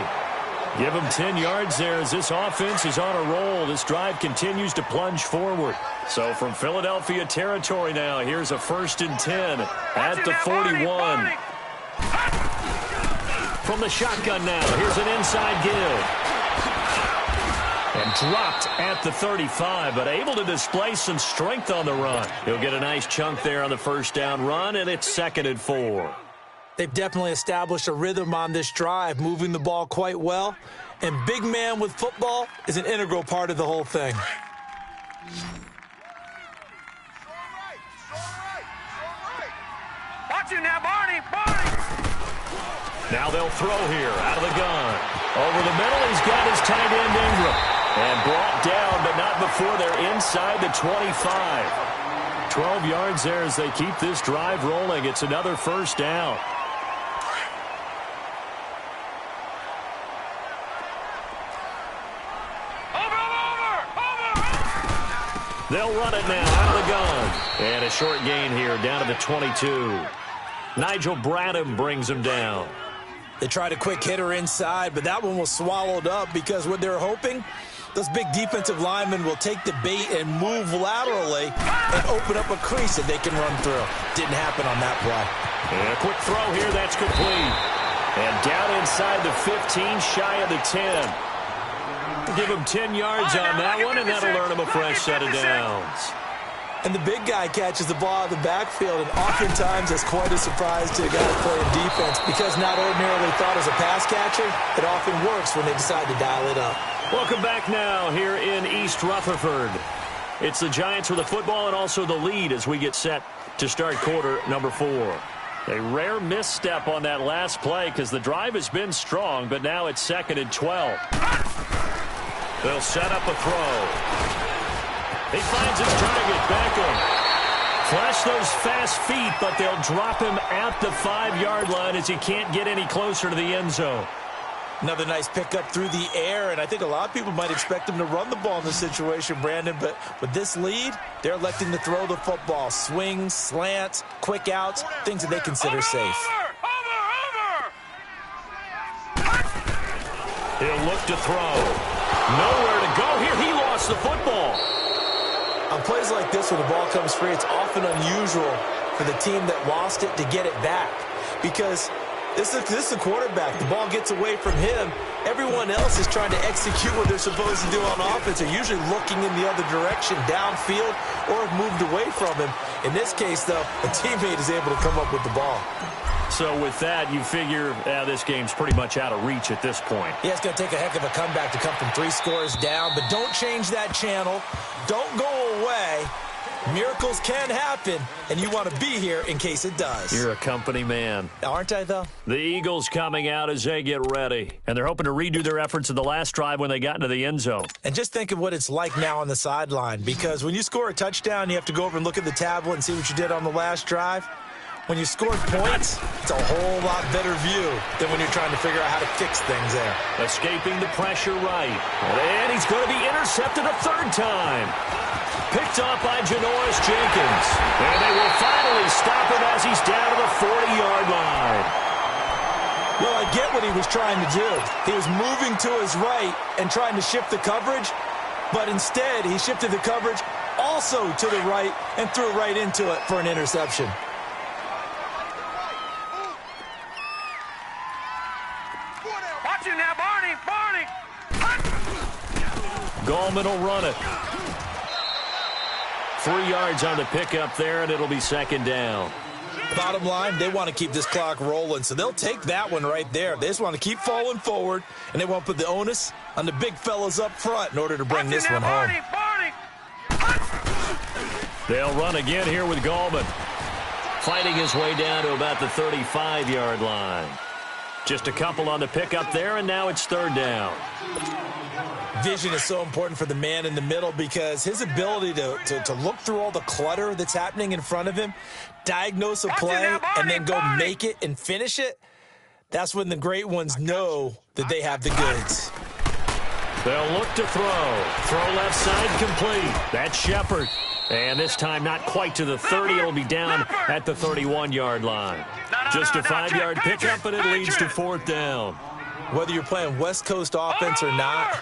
Give him 10 yards there as this offense is on a roll. This drive continues to plunge forward. So from Philadelphia territory now, here's a 1st and 10 at the 41. From the shotgun now, here's an inside give. And dropped at the 35, but able to display some strength on the run. He'll get a nice chunk there on the first down run, and it's 2nd and 4. They've definitely established a rhythm on this drive, moving the ball quite well. And big man with football is an integral part of the whole thing. Watch it now, Barney. Barney. Now they'll throw here out of the gun. Over the middle, he's got his tight end Ingram. And brought down, but not before they're inside the 25. 12 yards there as they keep this drive rolling. It's another first down. They'll run it now out of the gun. And a short gain here down to the 22. Nigel Bradham brings him down. They tried a quick hitter inside, but that one was swallowed up because what they're hoping, those big defensive linemen will take the bait and move laterally and open up a crease that they can run through. Didn't happen on that play. And a quick throw here, that's complete. And down inside the 15, shy of the 10. Give him 10 yards on that one, and that'll earn him a fresh set of downs. And the big guy catches the ball out of the backfield, and oftentimes that's quite a surprise to a guy playing defense because not ordinarily thought as a pass catcher. It often works when they decide to dial it up. Welcome back now here in East Rutherford. It's the Giants with the football and also the lead as we get set to start quarter number 4. A rare misstep on that last play because the drive has been strong, but now it's 2nd and 12. They'll set up a throw. He finds his target, Beckham. Flash those fast feet, but they'll drop him at the 5-yard line as he can't get any closer to the end zone. Another nice pickup through the air, and I think a lot of people might expect him to run the ball in this situation, Brandon, but with this lead, they're electing to throw the football. Swings, slants, quick outs, things that they consider safe. He'll look to throw. Nowhere to go here. He lost the football. On plays like this, when the ball comes free, it's often unusual for the team that lost it to get it back because this is the quarterback. The ball gets away from him. Everyone else is trying to execute what they're supposed to do on offense. They're usually looking in the other direction, downfield, or have moved away from him. In this case, though, a teammate is able to come up with the ball. So with that, you figure this game's pretty much out of reach at this point. Yeah, it's going to take a heck of a comeback to come from 3 scores down, but don't change that channel. Don't go away. Miracles can happen, and you want to be here in case it does. You're a company man. Aren't I, though? The Eagles coming out as they get ready, and they're hoping to redo their efforts in the last drive when they got into the end zone. And just think of what it's like now on the sideline, because when you score a touchdown, you have to go over and look at the tablet and see what you did on the last drive. When you scored points, it's a whole lot better view than when you're trying to figure out how to fix things there. Escaping the pressure right. And he's going to be intercepted a 3rd time. Picked off by Janoris Jenkins. And they will finally stop him as he's down to the 40-yard line. Well, I get what he was trying to do. He was moving to his right and trying to shift the coverage, but instead he shifted the coverage also to the right and threw right into it for an interception. Watch it now, Barney. Barney. Gallman will run it. 3 yards on the pickup there, and it'll be 2nd down. Bottom line, they want to keep this clock rolling, so they'll take that one right there. They just want to keep falling forward, and they want to put the onus on the big fellas up front in order to bring this one home. They'll run again here with Gallman. Fighting his way down to about the 35-yard line. Just a couple on the pickup there, and now it's 3rd down. Vision is so important for the man in the middle because his ability to look through all the clutter that's happening in front of him, diagnose a play, and then go make it and finish it, that's when the great ones know that they have the goods. They'll look to throw. Throw left side complete. That's Shepard. And this time not quite to the 30. It'll be down at the 31-yard line. Just a 5-yard pickup, and it leads to 4th down. Whether you're playing West Coast offense or not,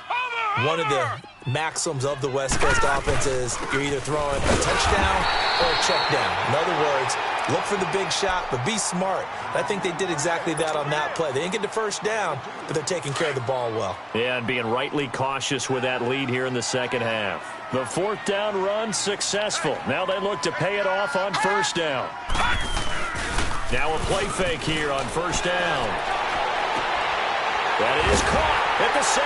one of the maxims of the West Coast offense is you're either throwing a touchdown or a check down. In other words, look for the big shot, but be smart. I think they did exactly that on that play. They didn't get the first down, but they're taking care of the ball well. Yeah, and being rightly cautious with that lead here in the second half. The 4th down run successful. Now they look to pay it off on 1st down. Now a play fake here on 1st down. That is caught at the 7.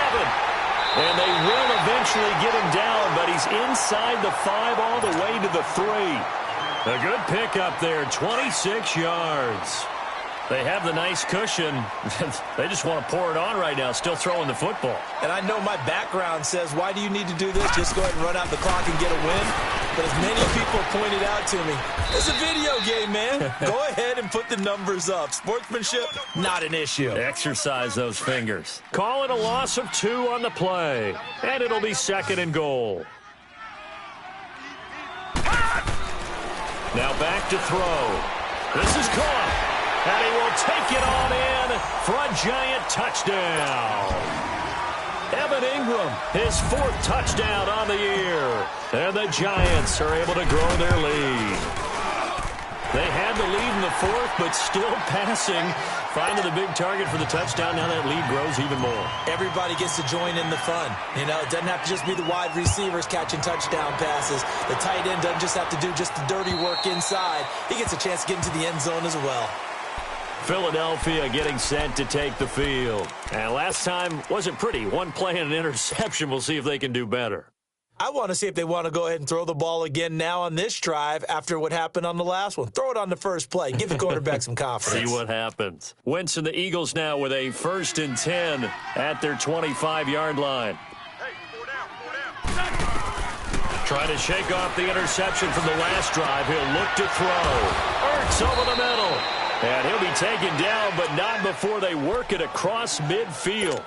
And they will eventually get him down, but he's inside the 5 all the way to the 3. A good pickup there, 26 yards. They have the nice cushion. They just want to pour it on right now, still throwing the football. And I know my background says, why do you need to do this? Just go ahead and run out the clock and get a win. But as many people pointed out to me, it's a video game, man. Go ahead and put the numbers up. Sportsmanship, not an issue. Exercise those fingers. Call it a loss of 2 on the play. And it'll be 2nd and goal. Now back to throw. This is caught. And he will take it on in for a giant touchdown. Evan Ingram, his 4th touchdown on the year. And the Giants are able to grow their lead. They had the lead in the 4th, but still passing. Finding the big target for the touchdown. Now that lead grows even more. Everybody gets to join in the fun. You know, it doesn't have to just be the wide receivers catching touchdown passes. The tight end doesn't just have to do just the dirty work inside. He gets a chance to get into the end zone as well. Philadelphia getting set to take the field. And last time wasn't pretty. One play and an interception. We'll see if they can do better. I want to see if they want to go ahead and throw the ball again now on this drive after what happened on the last one. Throw it on the first play. Give the quarterback some confidence. See what happens. Wentz and the Eagles now with a 1st and 10 at their 25-yard line. Trying to shake off the interception from the last drive. He'll look to throw. Ertz over the middle. And he'll be taken down, but not before they work it across midfield.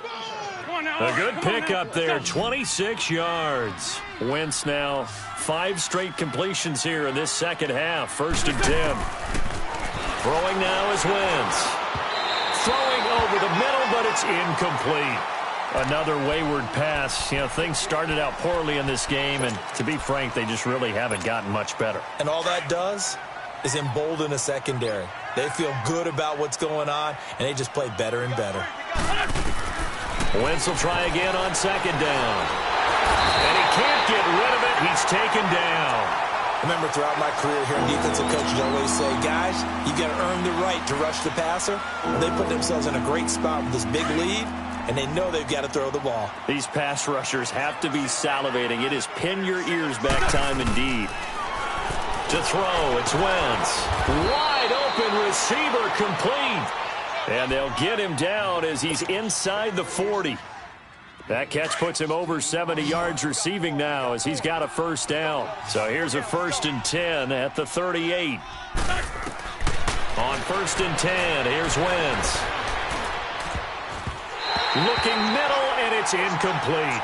A good pickup there, 26 yards. Wentz now 5 straight completions here in this second half. 1st and 10. Throwing now is Wentz. Throwing over the middle, but it's incomplete. Another wayward pass. You know, things started out poorly in this game, and to be frank, they just really haven't gotten much better. And all that does is embolden a secondary. They feel good about what's going on, and they just play better and better. Wentz will try again on 2nd down. And he can't get rid of it. He's taken down. Remember, throughout my career here, defensive coaches always say, guys, you got to earn the right to rush the passer. They put themselves in a great spot with this big lead, and they know they've got to throw the ball. These pass rushers have to be salivating. It is pin your ears back time indeed. To throw, it's Wentz. Wide open receiver complete. And they'll get him down as he's inside the 40. That catch puts him over 70 yards receiving now as he's got a 1st down. So here's a 1st and 10 at the 38. On 1st and 10, here's Wentz. Looking middle, and it's incomplete.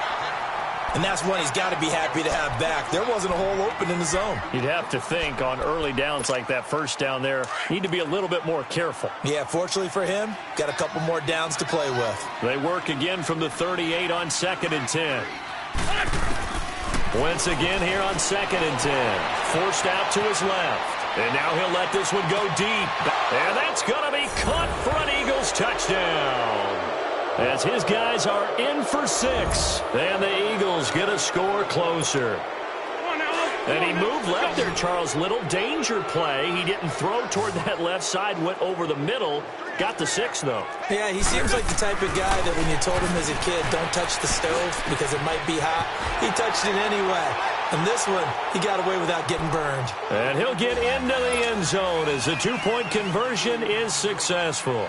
And that's one he's got to be happy to have back. There wasn't a hole open in the zone. You'd have to think on early downs like that 1st down there, need to be a little bit more careful. Yeah, fortunately for him, got a couple more downs to play with. They work again from the 38 on 2nd and 10. Wentz again here on 2nd and 10. Forced out to his left. And now he'll let this one go deep. And that's going to be caught for an Eagles touchdown. As his guys are in for 6. And the Eagles get a score closer. And he moved left there, Charles. Little danger play. He didn't throw toward that left side, went over the middle. Got the 6, though. Yeah, he seems like the type of guy that when you told him as a kid, don't touch the stove because it might be hot, he touched it anyway. And this one, he got away without getting burned. And he'll get into the end zone as the 2-point conversion is successful.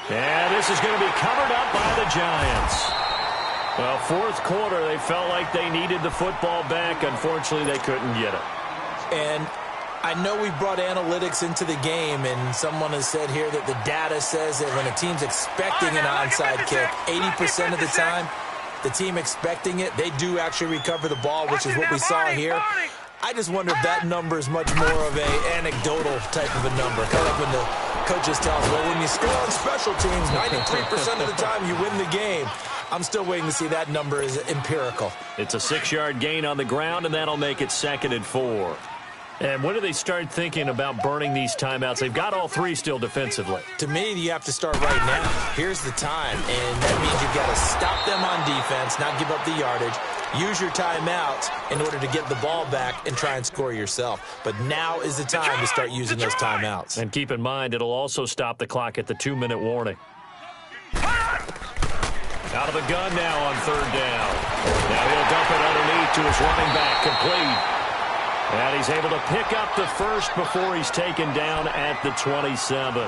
And this is going to be covered up by the Giants. Well, 4th quarter, they felt like they needed the football back. Unfortunately, they couldn't get it. And I know we brought analytics into the game, and someone has said here that the data says that when a team's expecting an onside kick, 80% of the time, the team expecting it, they do actually recover the ball, which is what we saw here. I just wonder if that number is much more of a anecdotal type of a number. Kind of like when the coaches tell us, well, when you score on special teams, 93% of the time you win the game. I'm still waiting to see that number is empirical. It's a 6-yard gain on the ground, and that'll make it 2nd and 4. And when do they start thinking about burning these timeouts? They've got all 3 still defensively. To me, you have to start right now. Here's the time, and that means you've got to stop them on defense, not give up the yardage, use your timeouts in order to get the ball back and try and score yourself. But now is the time to start using those timeouts. And keep in mind, it'll also stop the clock at the 2-minute warning. Out of the gun now on 3rd down. Now he'll dump it underneath to his running back, complete. And he's able to pick up the first before he's taken down at the 27.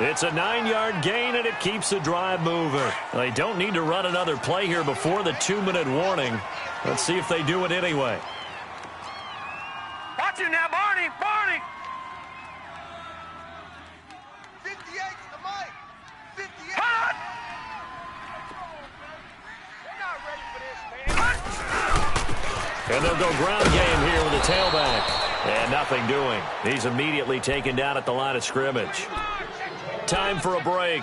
It's a 9-yard gain, and it keeps the drive moving. They don't need to run another play here before the 2-minute warning. Let's see if they do it anyway. Watch it now, Barney. Barney. 58 to the mic. 58. Hot. They're not ready for this, man. And they'll go ground game here with a tailback. And nothing doing. He's immediately taken down at the line of scrimmage. Time for a break.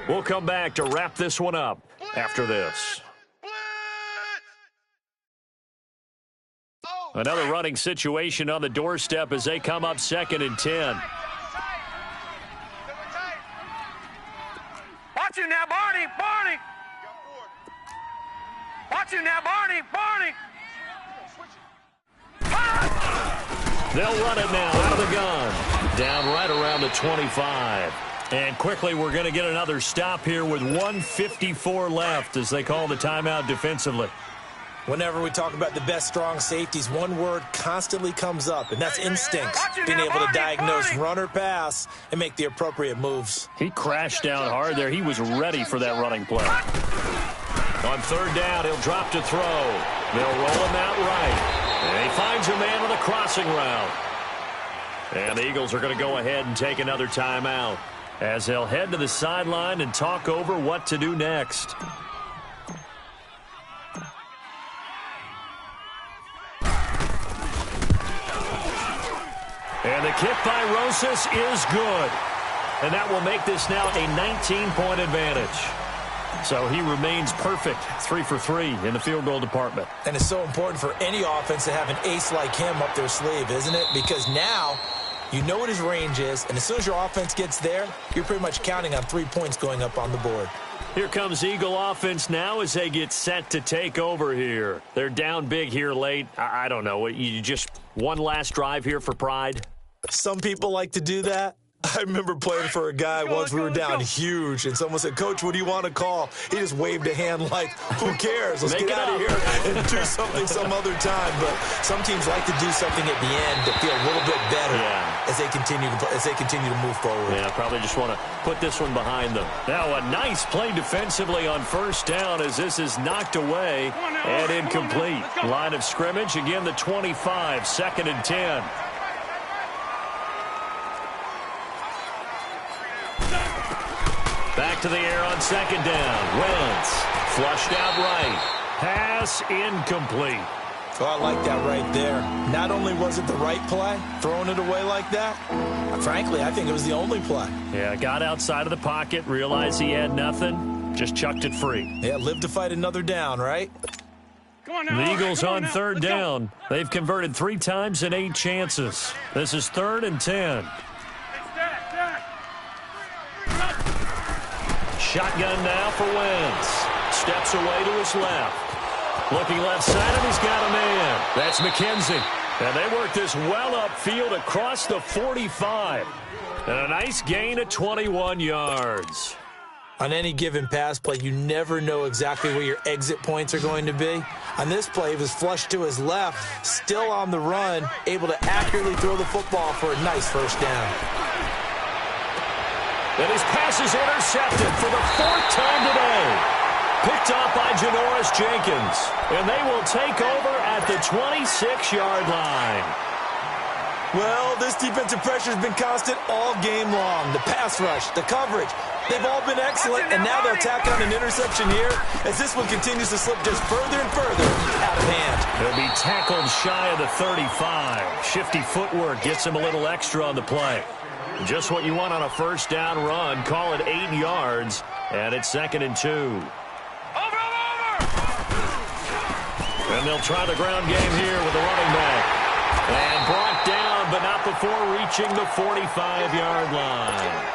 We'll come back to wrap this one up after this. Another running situation on the doorstep as they come up 2nd and 10. Watch it now, Barney. Barney. Watch it now, Barney. Barney. They'll run it now out of the gun. Down right around the 25. And quickly we're going to get another stop here with 1:54 left as they call the timeout defensively. Whenever we talk about the best strong safeties, one word constantly comes up, and that's instinct. Being able to diagnose run or pass and make the appropriate moves. He crashed down hard there. He was ready for that running play. On 3rd down, he'll drop to throw. They'll roll him out right. And he finds a man on the crossing route. And the Eagles are going to go ahead and take another timeout as they'll head to the sideline and talk over what to do next. And the kick by Rosas is good. And that will make this now a 19-point advantage. So he remains perfect, 3 for 3 in the field goal department. And it's so important for any offense to have an ace like him up their sleeve, isn't it? Because now you know what his range is, and as soon as your offense gets there, you're pretty much counting on 3 points going up on the board. Here comes Eagle offense now as they get set to take over here. They're down big here late. I don't know. You just one last drive here for pride? Some people like to do that. I remember playing for a guy once. We were down huge, and someone said, "Coach, what do you want to call?" He just waved a hand like, "Who cares? Let's get out of here and do something some other time." But some teams like to do something at the end to feel a little bit better as they continue to move forward. Yeah, probably just want to put this one behind them. Now a nice play defensively on 1st down as this is knocked away and incomplete. Line of scrimmage again, the 25, 2nd and 10. Back to the air on 2nd down. Wentz flushed out right. Pass incomplete. Oh, I like that right there. Not only was it the right play, throwing it away like that, frankly, I think it was the only play. Yeah, got outside of the pocket, realized he had nothing, just chucked it free. Yeah, live to fight another down, right? Come on now. The Eagles on Now. 3rd Let's go. down. They've converted 3 times in 8 chances. This is 3rd and 10. Shotgun now for Wentz. Steps away to his left. Looking left side, and he's got a man. That's McKenzie. And they work this well upfield across the 45. And a nice gain of 21 yards. On any given pass play, you never know exactly where your exit points are going to be. On this play, he was flushed to his left, still on the run, able to accurately throw the football for a nice 1st down. And his pass is intercepted for the 4th time today. Picked off by Janoris Jenkins. And they will take over at the 26-yard line. Well, this defensive pressure has been constant all game long. The pass rush, the coverage, they've all been excellent, and now they'll tack on an interception here as this one continues to slip just further and further out of hand. He'll be tackled shy of the 35. Shifty footwork gets him a little extra on the play. Just what you want on a first down run. Call it 8 yards, and it's 2nd and 2. Over. And they'll try the ground game here with the running back. And brought down, but not before reaching the 45-yard line.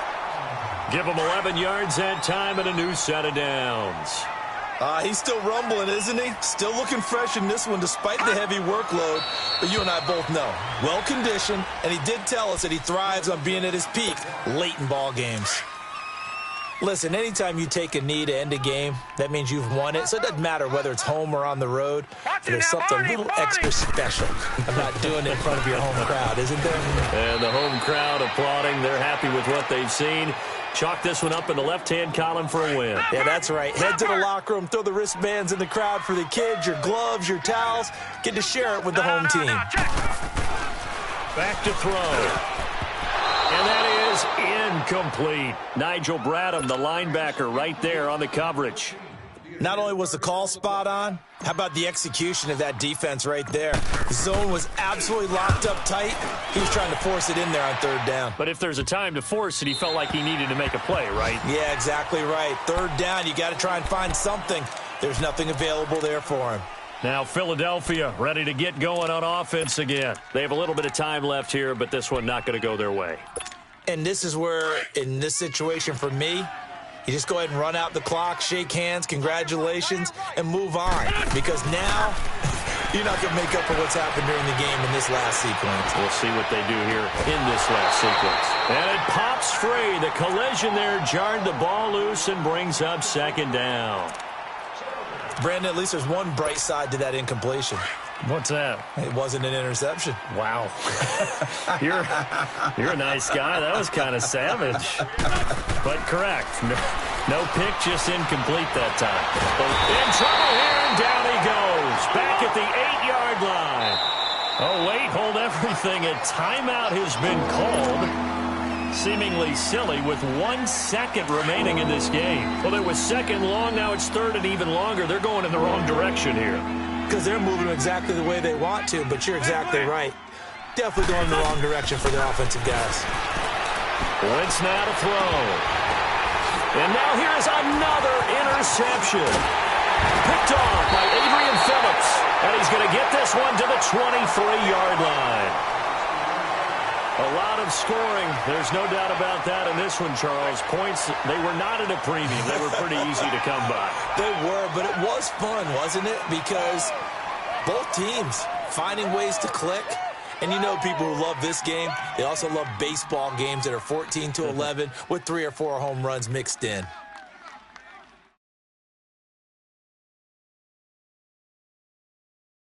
Give him 11 yards that time and a new set of downs. He's still rumbling, isn't he? Still looking fresh in this one despite the heavy workload. But you and I both know, well-conditioned, and he did tell us that he thrives on being at his peak late in ball games. Listen, anytime you take a knee to end a game, that means you've won it. So it doesn't matter whether it's home or on the road. But there's something a little extra special about doing it in front of your home crowd, isn't there? And the home crowd applauding. They're happy with what they've seen. Chalk this one up in the left-hand column for a win. Yeah, that's right. Head to the locker room, throw the wristbands in the crowd for the kids, your gloves, your towels. Get to share it with the home team. Back to throw. And that is incomplete. Nigel Bradham, the linebacker, right there on the coverage. Not only was the call spot on, how about the execution of that defense right there? The zone was absolutely locked up tight. He was trying to force it in there on 3rd down. But if there's a time to force it, he felt like he needed to make a play, right? Yeah, exactly right. 3rd down, you got to try and find something. There's nothing available there for him. Now Philadelphia ready to get going on offense again. They have a little bit of time left here, but this one not going to go their way. And this is where, in this situation for me, you just go ahead and run out the clock, shake hands, congratulations, and move on. Because now, you're not going to make up for what's happened during the game in this last sequence. We'll see what they do here in this last sequence. And it pops free. The collision there jarred the ball loose and brings up 2nd down. Brandon, at least there's one bright side to that incompletion. What's that? It wasn't an interception. Wow. You're a nice guy. That was kind of savage. But correct. No pick, just incomplete that time. In trouble here, and down he goes. Back at the 8-yard line. Oh, wait, hold everything. A timeout has been called. Seemingly silly with 1 second remaining in this game. Well, it was 2nd long. Now it's 3rd and even longer. They're going in the wrong direction here. Because they're moving exactly the way they want to, but you're exactly right. Definitely going in the wrong direction for their offensive guys. Wentz now to throw. And now here's another interception. Picked off by Adrian Phillips. And he's going to get this one to the 23-yard line. A lot of scoring. There's no doubt about that in this one, Charles. Points, they were not at a premium. They were pretty easy to come by. They were, but it was fun, wasn't it? Because both teams finding ways to click. And you know people who love this game, they also love baseball games that are 14-11 with 3 or 4 home runs mixed in.